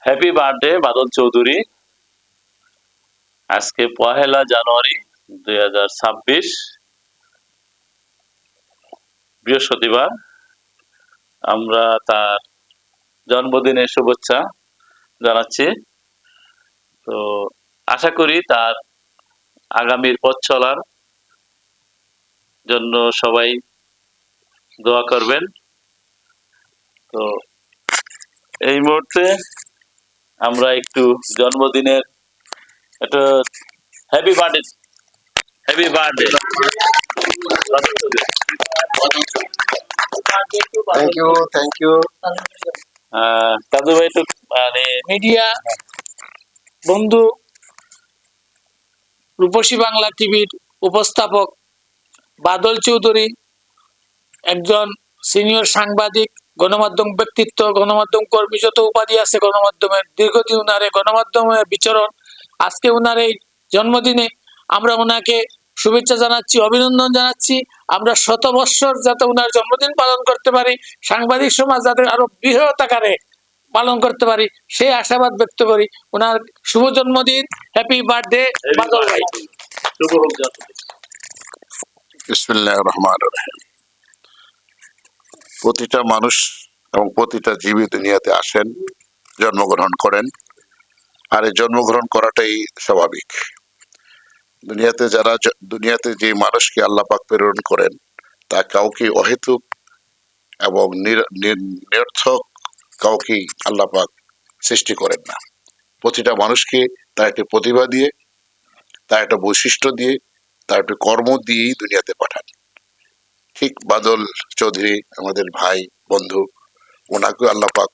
Happy birthday বাদল চৌধুরী। আজকে 1 জানুয়ারি 2026 বৃহস্পতিবার। আমরা তার জন্মদিনের শুভেচ্ছা জানাচ্ছি। তো আশা করি তার আগামীর পথ চলার জন্য সবাই দোয়া করবেন। তো এই মুহূর্তে আমরা একটু জন্মদিনের একটা happy birthday happy birthday thank you দাদু ভাই একটু মানে মিডিয়া বন্ধু, রূপসী বাংলা টিভির উপস্থাপক বাদল চৌধুরী একজন সিনিয়র সাংবাদিক, গণমাধ্যম ব্যক্তিত্ব, গণমাধ্যম কর্মী, যত উপাধি আছে গণমাধ্যমের, দীর্ঘদিন উনারে গণমাধ্যমে বিচরণ। আজকে উনার এই জন্মদিনে আমরা ওনাকে শুভেচ্ছা জানাচ্ছি, অভিনন্দন জানাচ্ছি। আমরা 100 বৎসর যাতে উনার জন্মদিন পালন করতে পারি, সাংবাদিক সমাজ যাতে আরো বৃহৎ আকারে পালন করতে পারি, সেই আশাবাদ ব্যক্ত করি। ওনার শুভ জন্মদিন, হ্যাপি বার্থডে বাদল ভাই। শুভ হোক জন্মদিন। বিসমিল্লাহির রহমানির রহিম। প্রতিটা মানুষ এবং প্রতিটা জীবী দুনিয়াতে আসেন, জন্মগ্রহণ করেন, আর এই জন্মগ্রহণ করাটাই স্বাভাবিক। দুনিয়াতে যে মানুষকে আল্লাহ পাক প্রেরণ করেন তা কাউকে অহেতুক এবং নিরর্থক কাউকে আল্লাহ পাক সৃষ্টি করেন না। প্রতিটা মানুষকে তার একটা প্রতিভা দিয়ে, তার একটা বৈশিষ্ট্য দিয়ে, তার একটা কর্ম দিয়েই দুনিয়াতে পাঠান। ঠিক বাদল চৌধুরী আমাদের ভাই বন্ধু, ওনাকে আল্লাহ পাক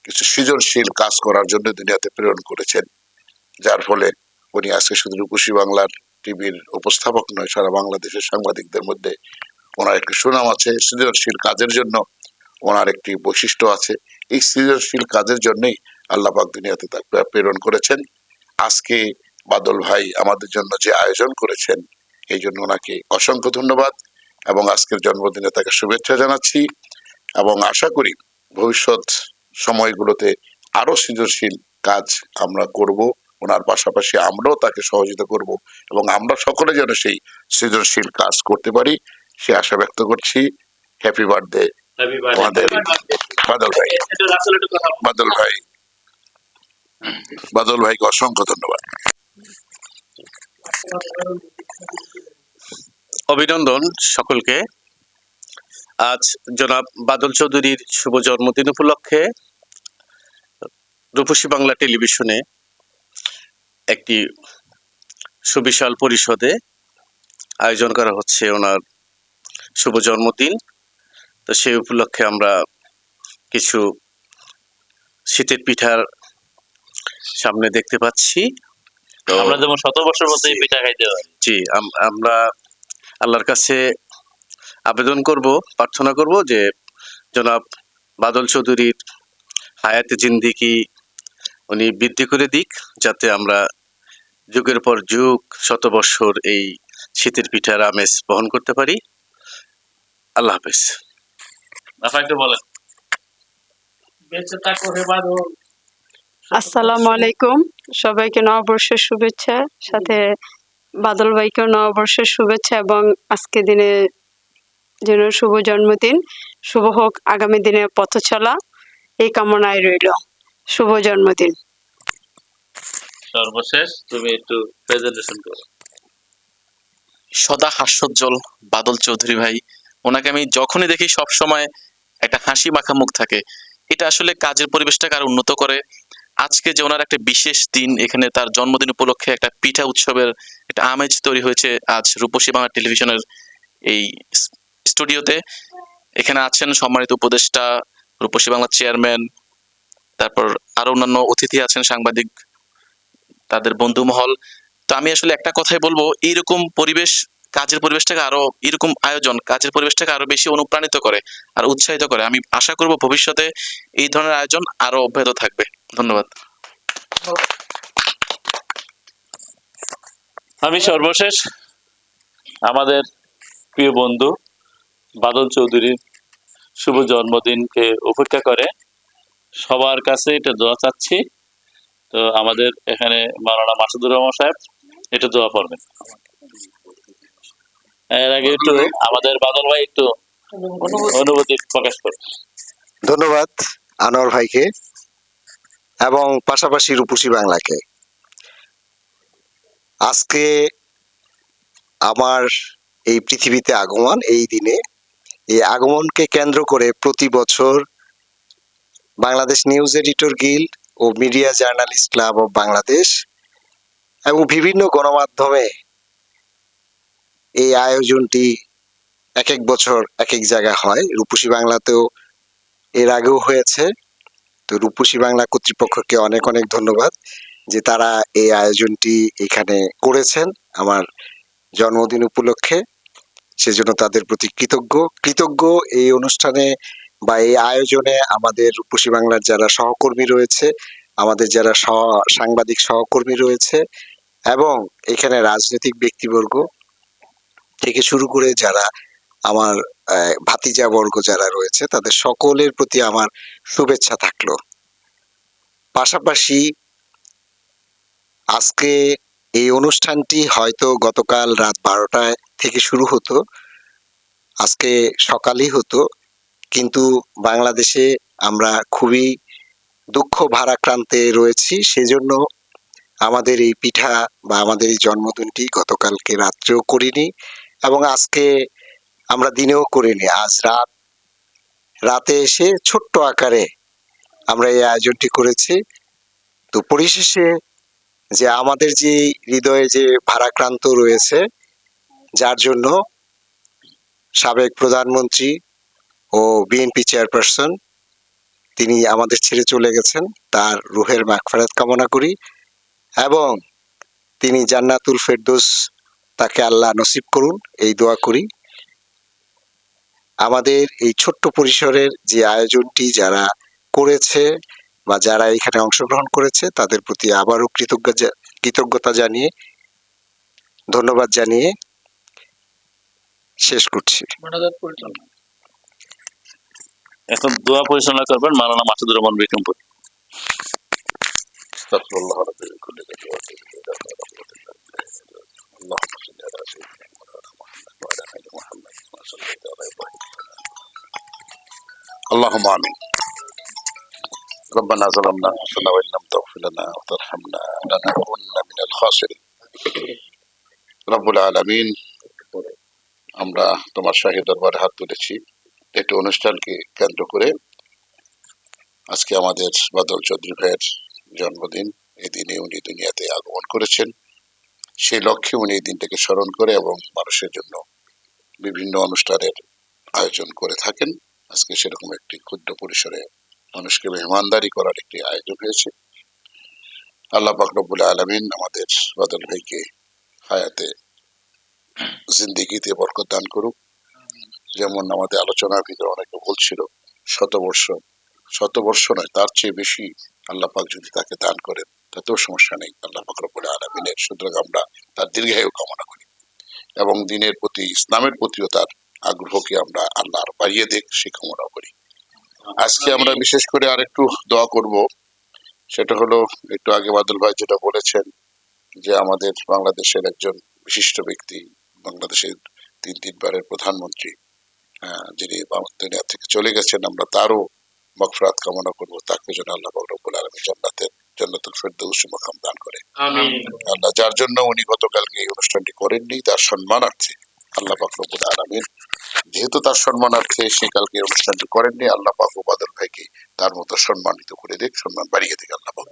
কিছু সৃজনশীল কাজ করার জন্য দুনিয়াতে প্রেরণ করেছেন, যার ফলে উনি আজকে শুধু রূপসী বাংলার টিভির উপস্থাপক নয়, সারা বাংলাদেশের সাংবাদিকদের মধ্যে ওনার একটি সুনাম আছে। সৃজনশীল কাজের জন্য ওনার একটি বৈশিষ্ট্য আছে। এই সৃজনশীল কাজের জন্যই আল্লাহ পাক দুনিয়াতে তাকে প্রেরণ করেছেন। আজকে বাদল ভাই আমাদের জন্য যে আয়োজন করেছেন, এই জন্য ওনাকে অসংখ্য ধন্যবাদ এবং আজকের জন্মদিনে তাকে শুভেচ্ছা জানাচ্ছি এবং আশা করি ভবিষ্যৎ সময়গুলোতে আরো সৃজনশীল কাজ আমরা করব। ওনার পাশাপাশি আমরাও তাকে সহযোগিতা করব এবং আমরা সকলে যেন সেই সৃজনশীল কাজ করতে পারি, সে আশা ব্যক্ত করছি। হ্যাপি বার্থডে আমাদের বাদল ভাই। বাদল ভাইকে অসংখ্য ধন্যবাদ। অভিনন্দন সকলকে। আজ জনাব বাদল চৌধুরীর শুভ জন্মদিন উপলক্ষে রূপসী বাংলা টেলিভিশনে একটি সুবিশাল পরিষদে আয়োজন করা হচ্ছে ওনার শুভ জন্মদিন। তো সেই উপলক্ষে আমরা কিছু শীতের পিঠার সামনে দেখতে পাচ্ছি। তো আমরা যেমন 100 বছর মতো এই পিঠা খাইতে পারি। জি, আমরা আল্লাহর কাছে আবেদন করব, প্রার্থনা করব যে জনাব বাদল চৌধুরীর হায়াতে জিন্দিগি উনি বৃদ্ধি করে দিক, যাতে আমরা যুগের পর যুগ 100 বছর এই শীতের পিঠার আমেজ বহন করতে পারি। আল্লাহ হাফেজ। আপনাকে বলেন। আসসালামু আলাইকুম, সবাইকে নববর্ষের শুভেচ্ছা, সাথে বাদল ভাইকেও নববর্ষের শুভেচ্ছা এবং আজকে দিনে যেন শুভ জন্মদিন, শুভ হোক আগামী দিনের পথ চলা, এই কামনায় রইল। শুভ জন্মদিন। সর্বশেষ তুমি একটু প্রেজেন্টেশন করো। সদা হাস্যোজ্জ্বল বাদল চৌধুরী ভাই, ওনাকে আমি যখনই দেখি সব সময় একটা হাসি মাখা মুখ থাকে। এটা আসলে কাজের পরিবেশটাকে আরো উন্নত করে। আজকে যে ওনার একটা বিশেষ দিন, এখানে তার জন্মদিন উপলক্ষে একটা পিঠা উৎসবের একটা আমেজ তৈরি হয়েছে আজ রূপসী বাংলা টেলিভিশনের এই স্টুডিওতে। এখানে আছেন সম্মানিত উপদেষ্টা, রূপসী বাংলার চেয়ারম্যান, তারপর আরো অন্যান্য অতিথি আছেন, সাংবাদিক, তাদের বন্ধু মহল। তো আমি আসলে একটা কথাই বলবো, এইরকম পরিবেশ, কাজের পরিবেশটাকে আরো, এরকম আয়োজন কাজের পরিবেশটাকে আরো বেশি অনুপ্রাণিত করে আর উৎসাহিত করে। আমি আশা করব ভবিষ্যতে এই ধরনের আয়োজন আরো অব্যাহত থাকবে। ধন্যবাদ। আমি সর্বশেষ আমাদের প্রিয় বন্ধু বাদল চৌধুরীর শুভ জন্মদিনকে উপেক্ষা করে সবার কাছে এটা দোয়া চাচ্ছি। তো আমাদের এখানে মাওলানা মাসুদুর রহমান সাহেব একটু দোয়া করবেন। এর আগে একটু আমাদের বাদল ভাই একটু অনুভূতি প্রকাশ করবেন। ধন্যবাদ আনোয়ার ভাইকে এবং পাশাপাশি রূপসী বাংলাকে। আজকে আমার এই পৃথিবীতে আগমন, এই দিনে এই আগমনকে কেন্দ্র করে প্রতি বছর বাংলাদেশ নিউজ এডিটর গিল্ড ও Media Journalist Club of Bangladesh এবং বিভিন্ন গণমাধ্যমে এই আয়োজনটি এক এক বছর এক এক জায়গায় হয়। রূপসী বাংলাতেও এর আগেও হয়েছে। তো রূপসী বাংলা কর্তৃপক্ষকে অনেক অনেক ধন্যবাদ যে তারা এই আয়োজনটি এখানে করেছেন আমার জন্মদিন উপলক্ষে। সেজন্য তাদের প্রতি কৃতজ্ঞ। এই অনুষ্ঠানে বা এই আয়োজনে আমাদের রূপসী বাংলার যারা সহকর্মী রয়েছে, আমাদের যারা সাংবাদিক সহকর্মী রয়েছে এবং এখানে রাজনৈতিক ব্যক্তিবর্গ থেকে শুরু করে যারা আমার ভাতিজা বর্গ যারা রয়েছে তাদের সকলের প্রতি আমার শুভেচ্ছা থাকলো। পাশাপাশি আজকে এই অনুষ্ঠানটি হয়তো গতকাল রাত 12টায় থেকে শুরু হতো, আজকে সকালই হতো, কিন্তু বাংলাদেশে আমরা খুবই দুঃখ ভারাক্রান্তে রয়েছি। সেজন্য আমাদের এই পিঠা বা আমাদের এই জন্মদিনটি গতকালকে রাত্রেও করিনি এবং আজকে আমরা দিনেও করিনি। আজ রাতে এসে ছোট্ট আকারে আমরা এই আয়োজনটি করেছি। তো পরিশেষে যে আমাদের যে হৃদয়ে যে ভারাক্রান্ত রয়েছে, যার জন্য সাবেক প্রধানমন্ত্রী ও বিএনপি চেয়ারপারসন তিনি আমাদের ছেড়ে চলে গেছেন, তার রুহের মাগফিরাত কামনা করি এবং তিনি জান্নাতুল ফেরদৌস তাকে আল্লাহ নসিব করুন এই দোয়া করি। আমাদের এই ছোট্ট পরিসরের যে আয়োজনটি যারা করেছে বা যারা এখানে অংশগ্রহণ করেছে তাদের প্রতি আবারও কৃতজ্ঞতা জানিয়ে ধন্যবাদ জানিয়ে শেষ করছি। এখন দোয়া পরিচালনা করবেন মাওলানা মাসুদুর রহমান বিক্রমপুর। আস্তাগফিরুল্লাহ রাব্বি মিন কুল্লি যামবিন ওয়া আতুবু ইলাইহি। আল্লাহুম্মা সাল্লি আলা সাইয়্যিদিনা মুহাম্মাদ ওয়া আলা আলি মুহাম্মাদ কামা সাল্লাইতা আলা ইব্রাহিম। اللهم آمين. ربنا ظلمنا أنفسنا وإن لم تغفر لنا وترحمنا لنكونن من الخاسرين. রব্বুল আলামিন, আমরা তোমার শাহী দরবারে হাত তুলেছি একটি অনুষ্ঠানকে কেন্দ্র করে। আজকে আমাদের বাদল চৌধুরী ভাইয়ের জন্মদিন, এই দিনে উনি দুনিয়াতে আগমন করেছেন। সেই লক্ষ্যে উনি এই দিনটাকে স্মরণ করে এবং মানুষের জন্য বিভিন্ন অনুষ্ঠানের আয়োজন করে থাকেন। আজকে সেরকম একটি ক্ষুদ্র পরিসরে মানুষকে মেহমানদারি করার একটি আয়োজন হয়েছে। আল্লাহ পাক রব্বুল আলামিন আমাদের বাদল ভাইকে হায়াতে জিন্দেগিতে বরকত দান করুক। যেমন আমাদের আলোচনার ভিতরে অনেকে বলছিল শত বর্ষ নয়, তার চেয়ে বেশি আল্লাহ পাক যদি তাকে দান করেন তাতেও সমস্যা নেই আল্লাহ পাক রব্বুল আলামিনের। সুতরাং আমরা তার দীর্ঘায়ু কামনা করি এবং দিনের প্রতি, ইসলামের প্রতিও তার আগ্রহকে আমরা আল্লাহ আর বাড়িয়ে দেখ সে কামনা করি। আজকে আমরা বিশেষ করে আরেকটু দোয়া করব, সেটা হলো একটু আগে বাদল ভাই যেটা বলেছেন যে আমাদের বাংলাদেশের একজন বিশিষ্ট ব্যক্তি, বাংলাদেশের তিনবারের প্রধানমন্ত্রী, যিনি দুনিয়া থেকে চলে গেছেন, আমরা তারও মাগফিরাত কামনা করব। তাকে যেন আল্লাহ পাক রব্বুল আলামিন জান্নাতুল ফেরদৌস মাকাম দান করে। আল্লাহ যার জন্য উনি গতকালকে এই অনুষ্ঠানটি করেননি, তার সম্মানার্থে আল্লাহ পাক রব্বুল আলামিন যেহেতু তার সম্মানার্থে সে কালকে অনুষ্ঠানটি করেননি, আল্লাহ পাক বাদল ভাইকে তার মতো সম্মানিত করে দেখ, সম্মান বাড়িয়ে দেখ আল্লাহ পাক।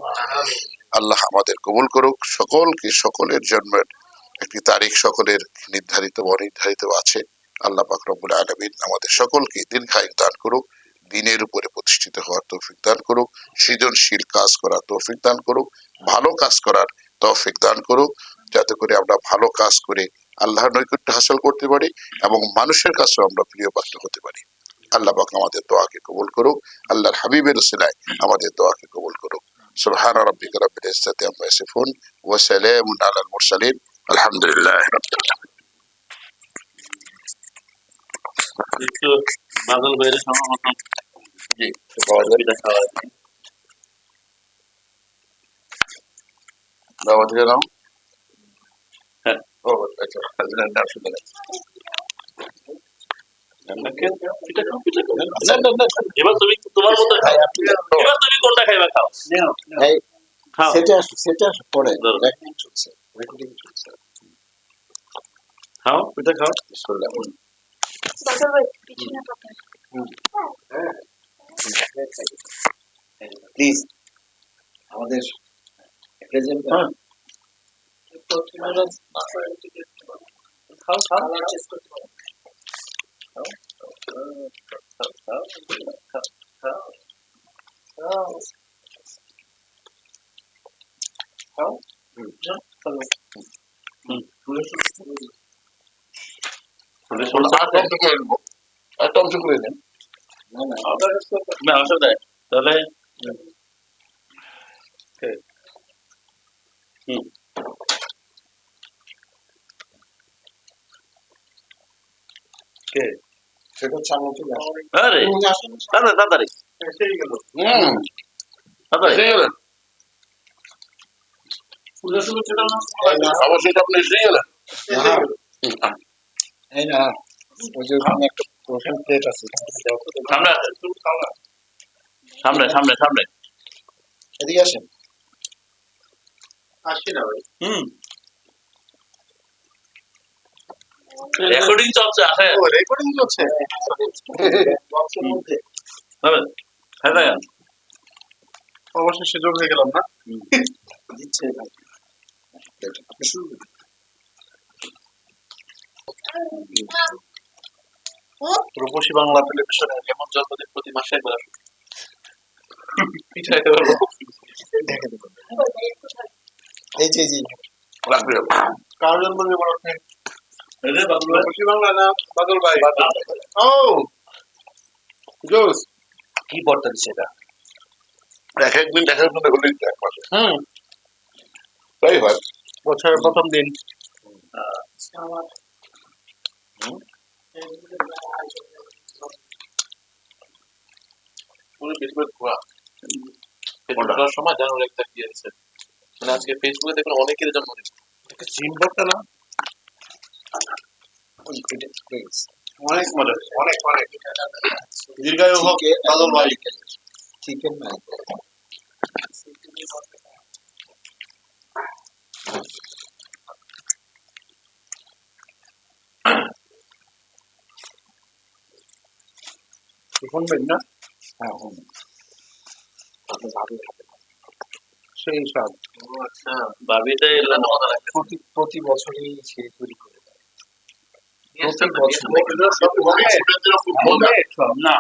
আল্লাহ আমাদের কবুল করুক। সকলের জন্মের একটি তারিখ সকলের নির্ধারিত অনির্ধারিত আছে। আল্লাহ পাক রব্বুল আলামিন আমাদের সকলকে দীর্ঘায়ু দান করুক, দিনের উপরে প্রতিষ্ঠিত হওয়ার তৌফিক দান করুক, সৃজনশীল কাজ করার তৌফিক দান করুক, ভালো কাজ করার তৌফিক দান করুক, যাতে করে আমরা ভালো কাজ করে আল্লাহর নৈকট্য হাসিল করতে পারি এবং মানুষের কাছেও আমরা প্রিয় পাত্র হতে পারি। আল্লাহ পাক আমাদের দোয়াকে কবুল করুক, আল্লাহর হাবিবের ওসিলায় আমাদের দোয়াকে কবুল করুক। সুবহান রাব্বিকা রাব্বিল ইজ্জাতি আম্মা ইয়াসিফুন ওয়া সালামুন আলাল মুরসালিন আলহামদুলিল্লাহি রাব্বিল আলামিন। একটু বাদল ভাইয়ের সর্বপ্রথম জি পিঠা খাওয়া বাবা থেকে নাও। হ্যাঁ। ও আচ্ছা, হাজবেন্ড নাম শুনে নেন। এবার তুমি তোমার মতো খাও। এবার তুমি কোনটা খাইবা খাও। এই খাও। সেটা পরে ধরো। রেকর্ডিং চলছে, রেকর্ডিং চলছে। খাও পিঠা খাও। বিসমিল্লাহ। প্লিজ আমাদের প্রেজেন্ট হ্যাঁ। খাও খাও আর অংশ করে নেবো, একটা অংশ করে নেন। না অসুবিধা নেই। তাহলে কে সেটা চামচে আরে তাড়াতাড়ি তাড়াতাড়ি তাড়াতাড়ি এসে গেলেন, অবশ্যই আপনি এসে গেলেন। এই না, ওই যে ওখানে একটা ওখানে প্লেট আছে, সামনে আসেন। সামনে সামনে সামনে এদিকে আসেন। রেকর্ডিং চলছে আসেন। রেকর্ডিং চলছে। যাবেন হ্যাঁ দেখেন অবশ্যই সুযোগ হয়ে গেলাম না। দিচ্ছে ভাই। আপনি শুরু করুন। রূপসী বাংলা টেলিভিশনে যেমন জন্মদিন প্রতি মাসে একবার আসে। পিঠাইতে পারবো। দেখে দেখুন। এই যে রাখবে কার জন্মদিন বলো আপনি? এই যে বাবুল ভাই। খুশি বাংলা না বাদল ভাই? ও জোস। কি বর্তা দিচ্ছে এটা? এক একদিন এক একদিন হলেই এক মাসে। তাই হয়। বছরের প্রথম দিন। পুরো বেশিরভাগ ঘোরা। ফেসবুকের সময় জানুয়ারি 1 তারিখ দিয়েছে। মানে আজকে ফেসবুকে দেখুন অনেকের জন্মদিন। একটা সিম বর্তা না? অনেক মজা, অনেক অনেক। দীর্ঘায়ু হোক বাদল ভাই। চিকেন নাই। শুনবেন না? হ্যাঁ হুম। আপনি ভাবি সেই স্বাদ। আচ্ছা বাবিটা এলো না মজা লাগছে। প্রতি বছরই সে তৈরি করে দেয়। না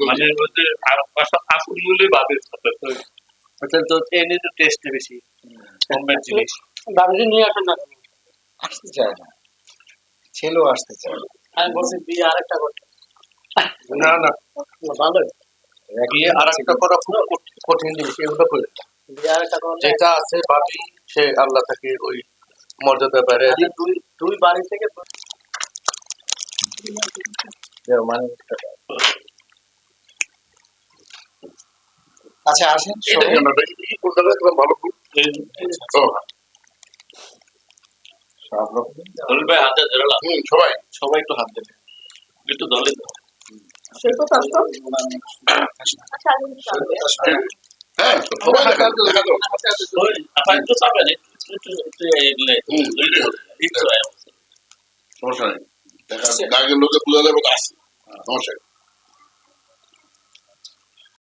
মানে হচ্ছে আসলে বাবির সাথে তো এনে তো টেস্ট বেশি। হোমমেড জিনিস। দাবিজি নিয়ে আসেন না। আসতে চায় না, ছেলেও আসতে চায় না। আমি বলছি বিয়ে আরেকটা করতে। না না, ভালোই বিয়ে আর একটা করা খুব কঠিন জিনিস, এগুলো করে। বিয়ে আরেকটা করলে যেটা আছে ভাবি সে আল্লাহ তাকে ওই মর্যাদা বেড়ে দুই বাড়ি থেকে মানে আচ্ছা আসেন এটা সবাই। কেন ভালো খুব। ও, সব রকম বলবে হাতে ধরলাম সবাই সবাই একটু হাত দেবে। একটু দলে হ্যাঁ সবাই দেখা দাও। আপনার একটু চাপেন একটু এগুলো একটু সমস্যা নেই, দেখা আগে লোকে বোঝা যাবে না, আসছে সমস্যা নেই।